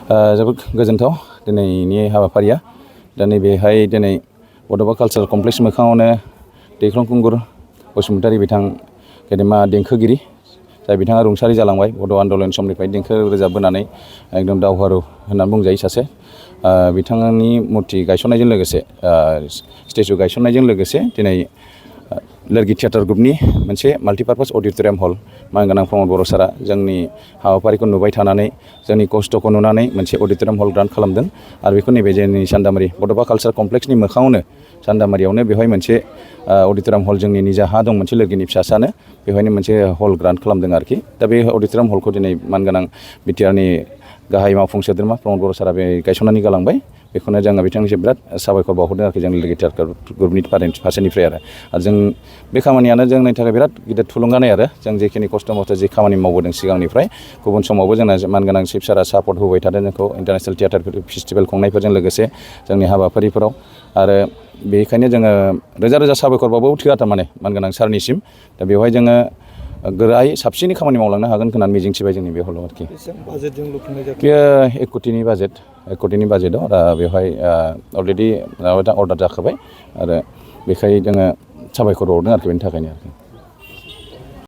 जोबोद गोजोनथाव दिनैनि हाबाफारिया दा नैबेहाय दिनै बड'फा कालचारेल कमप्लेक्स मोखाङावनो दैख्लं खुंगुर बसुमतारी बिथां गेदेमा देंखोगिरि जाय बिथाङा रुंसारि जालांबाय बड' आन्दलन समनिफ्राय देंखो रोजाबबोनानै एकदम दावहारु होननानै बुंजायो सासे बिथांनि मुर्ति गायसननायजों लोगोसे स्टेचु गायसननायजों लोगोसे दिनै लोरगि थियेटार ग्रुपनि मोनसे माल्टिपार्पास अडिट'रियाम हल मानगोनां प्रमद बर' सारा जोंनि हाबाफारिखौ नुबाय थानानै जोंनि खस्थ'खौ नुनानै मोनसे अडिट'रियाम हल ग्रान्ट खालामदों आरो बेखौ नैबे जोंनि सान्दामारि बड'फा कालचार कमप्लेक्सनि मोखाङावनो सान्दामारियावनो बेवहाय मोनसे अडिट'रियाम हल जोंनि निजा हा दं मोनसे लोरगिनि फिसासानो बेवहायनो मोनसे हल ग्रान्ट खालामदों आरोखि दा बे अडिट'रियाम हलखौ दिनै मानगोनां बिटिआरनि गाहाय मावफुं सोद्रोमा प्रमद बर' सारा बे गायसननानै गालांबाय बेखौनो जोङो बिथांनिसिम बिराद साबायखर बावहरदों आरोखि जोंनि लोरगि थियेटार ग्रुपनि फारसेनिफ्राय आरो जों बे खामानियानो जोंनि थाखाय बिराद गिदिर थुलुंगानाय आरो जों जेखिनि खस्थ' मस्थ' जे खामानि मावबोदों सिगांनिफ्राय गुबुन समावबो जोंना मानगोनां चिफ सारा सापर्ट होबाय थादों जोंखौ इन्टारनेसनेल थियेटार फेस्टिभेल खुंनायफोरजों लोगोसे जोंनि हाबाफारिफोराव आरो बेनिखायनो जोङो रोजा रोजा साबायखर बावबो थोआ थारमाने मानगोनां सारनिसिम दा बेवहाय जोङो गोरायै साबसिनै खामानि मावलांनो हागोन होननानै मिजिंथिबाय जोंनि बे हलाव आरोखि बेयो 1 कटिनि बाजेटआव दा बेवहाय अलरेडि अर्डार जाखाबाय आरो बेखाय जोङो साबायखर बावदों आरोखि बेनि थाखायनो आरोखि